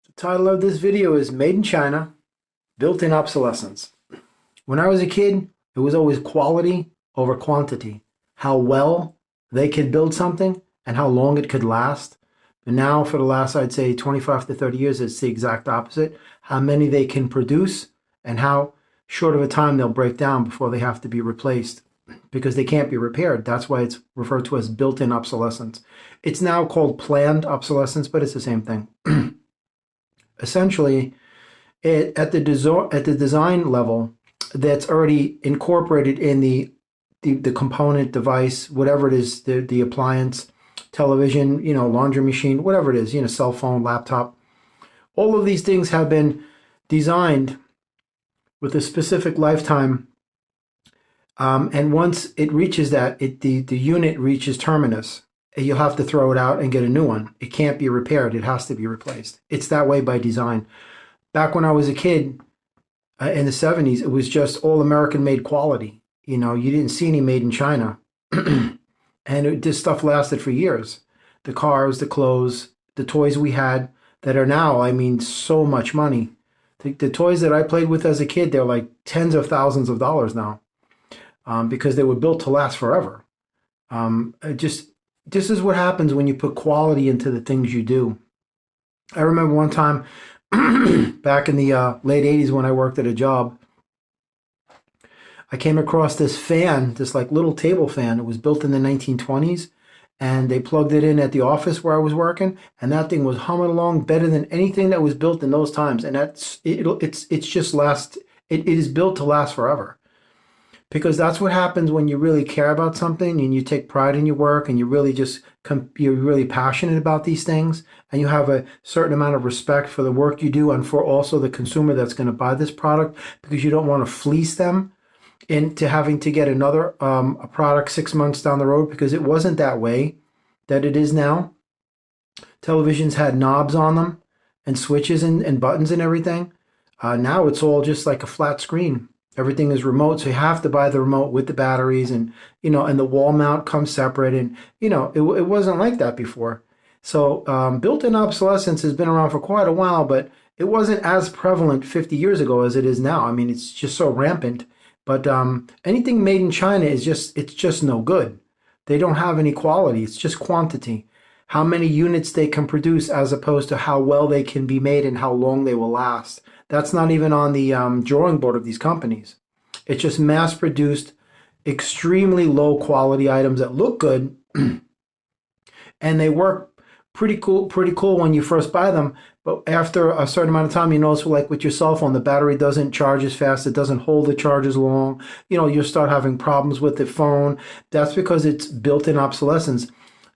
The title of this video is Made in China, Built-in Obsolescence. When I was a kid, it was always quality over quantity. How well they could build something and how long it could last. But now for the last, I'd say 25 to 30 years, it's the exact opposite. How many they can produce and how short of a time they'll break down before they have to be replaced because they can't be repaired. That's why it's referred to as built-in obsolescence. It's now called planned obsolescence, but it's the same thing. Essentially, at the design level, that's already incorporated in the component device, whatever it is, the appliance, television, laundry machine, whatever it is, cell phone, laptop. All of these things have been designed with a specific lifetime, and once it reaches that, the unit reaches terminus. You'll have to throw it out and get a new one. It can't be repaired. It has to be replaced. It's that way by design. Back when I was a kid in the 70s, it was just all American made quality. You didn't see any made in China. And this stuff lasted for years. The cars, the clothes, the toys we had that are now, so much money. The toys that I played with as a kid, they're like tens of thousands of dollars now because they were built to last forever. This is what happens when you put quality into the things you do. I remember one time back in the late 80s when I worked at a job, I came across this fan, this like little table fan. It was built in the 1920s, and they plugged it in at the office where I was working, and that thing was humming along better than anything that was built in those times. And it is built to last forever. Because that's what happens when you really care about something and you take pride in your work and you're really passionate about these things and you have a certain amount of respect for the work you do and for also the consumer that's going to buy this product, because you don't want to fleece them into having to get another a product 6 months down the road, because it wasn't that way that it is now. Televisions had knobs on them and switches and buttons and everything. Now it's all just like a flat screen. Everything is remote, so you have to buy the remote with the batteries, and and the wall mount comes separate, and it wasn't like that before. So built-in obsolescence has been around for quite a while, but it wasn't as prevalent 50 years ago as it is now. It's just so rampant. But anything made in China it's just no good. They don't have any quality. It's just quantity. How many units they can produce as opposed to how well they can be made and how long they will last. That's not even on the drawing board of these companies. It's just mass-produced, extremely low-quality items that look good, and they work pretty cool when you first buy them. But after a certain amount of time, you notice, like with your cell phone, the battery doesn't charge as fast. It doesn't hold the charge as long. You'll start having problems with the phone. That's because it's built-in obsolescence.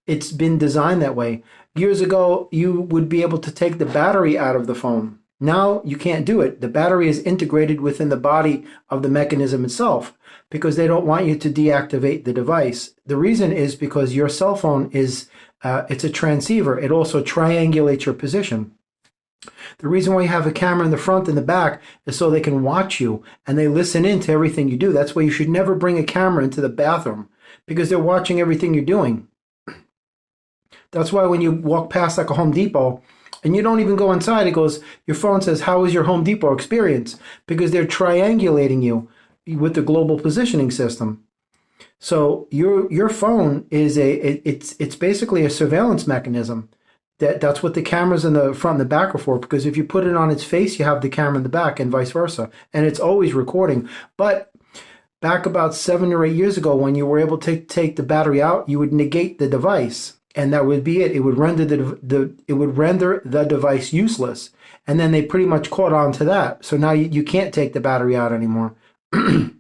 It's been designed that way. Years ago, you would be able to take the battery out of the phone. Now you can't do it. The battery is integrated within the body of the mechanism itself because they don't want you to deactivate the device. The reason is because your cell phone is, it's a transceiver. It also triangulates your position. The reason why you have a camera in the front and the back is so they can watch you and they listen in to everything you do. That's why you should never bring a camera into the bathroom, because they're watching everything you're doing. That's why when you walk past like a Home Depot, and you don't even go inside, your phone says, "How was your Home Depot experience?" Because they're triangulating you with the global positioning system. So your phone is it's basically a surveillance mechanism. That's what the cameras in the front and the back are for, because if you put it on its face, you have the camera in the back and vice versa. And it's always recording. But back about 7 or 8 years ago, when you were able to take the battery out, you would negate the device. And that would be it. It would render the device useless. And then they pretty much caught on to that. So now you can't take the battery out anymore. And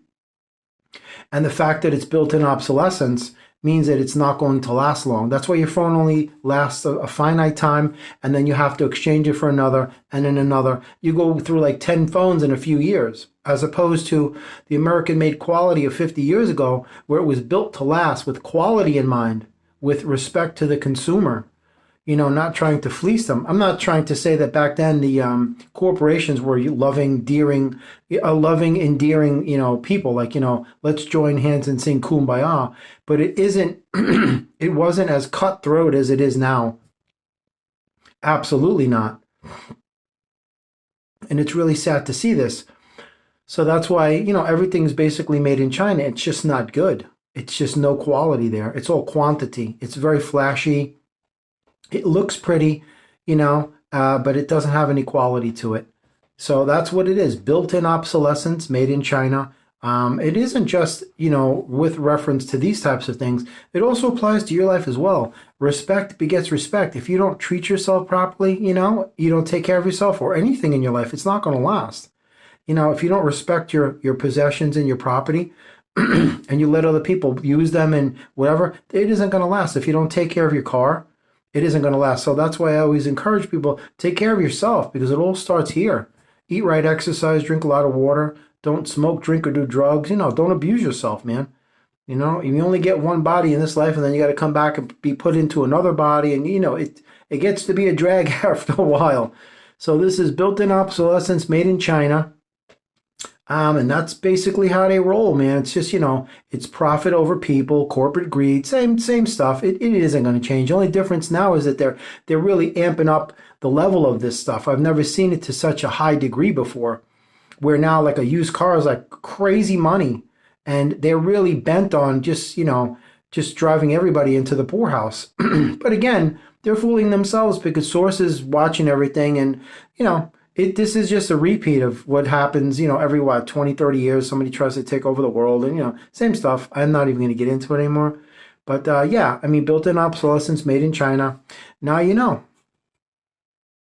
the fact that it's built-in obsolescence means that it's not going to last long. That's why your phone only lasts a finite time, and then you have to exchange it for another, and then another. You go through like 10 phones in a few years, as opposed to the American-made quality of 50 years ago, where it was built to last with quality in mind, with respect to the consumer, not trying to fleece them. I'm not trying to say that back then the corporations were loving, endearing, people, like, let's join hands and sing Kumbaya. But it isn't, it wasn't as cutthroat as it is now. Absolutely not. And it's really sad to see this. So that's why, everything's basically made in China. It's just not good. It's just no quality there. It's all quantity. It's very flashy. It looks pretty, but it doesn't have any quality to it. So that's what it is. Built-in obsolescence made in China. It isn't just, with reference to these types of things. It also applies to your life as well. Respect begets respect. If you don't treat yourself properly, you don't take care of yourself or anything in your life, it's not going to last. If you don't respect your possessions and your property, and you let other people use them and whatever, it isn't going to last. If you don't take care of your car, it isn't going to last. So that's why I always encourage people, take care of yourself, because it all starts here. Eat right, exercise, drink a lot of water. Don't smoke, drink, or do drugs. Don't abuse yourself, man. You only get one body in this life, and then you got to come back and be put into another body. And, it gets to be a drag after a while. So this is built-in obsolescence made in China. And that's basically how they roll, man. It's just, it's profit over people, corporate greed, same stuff. It isn't going to change. The only difference now is that they're really amping up the level of this stuff. I've never seen it to such a high degree before, where now like a used car is like crazy money, and they're really bent on just driving everybody into the poorhouse. But again, they're fooling themselves because sources watching everything, and this is just a repeat of what happens, every 20, 30 years, somebody tries to take over the world, and, same stuff. I'm not even going to get into it anymore. But, built-in obsolescence made in China. Now you know.